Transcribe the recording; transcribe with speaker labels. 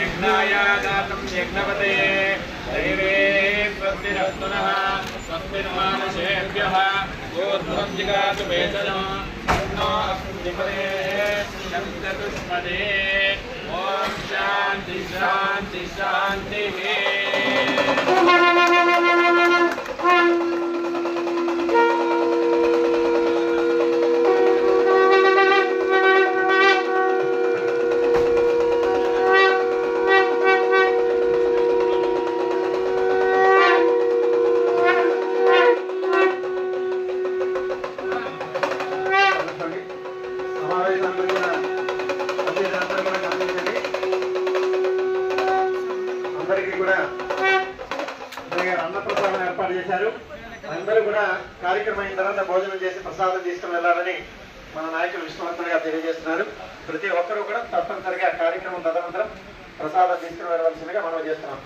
Speaker 1: यज्ञाय दातं यज्ञपते दैवे स्वस्तिरस्तु नः स्वस्तिर्मानुषेभ्यः ऊर्ध्वं जिगातु वेदनं नो अस्मदीपदे चन्द्रतुष्मदे ॐ शान्ति शान्ति शान्तिः।
Speaker 2: అన్నప్రసాదం ఏర్పాటు చేశారు. అందరూ కూడా కార్యక్రమం అయిన తర్వాత భోజనం చేసి ప్రసాదం తీసుకుని వెళ్ళాలని మన నాయకులు విష్ణువర్ధన్ గారు తెలియజేస్తున్నారు. ప్రతి ఒక్కరూ కూడా తప్పనిసరిగా కార్యక్రమం తదనంతరం ప్రసాదం తీసుకుని వెళ్ళవలసిందిగా మనం చేస్తున్నాం.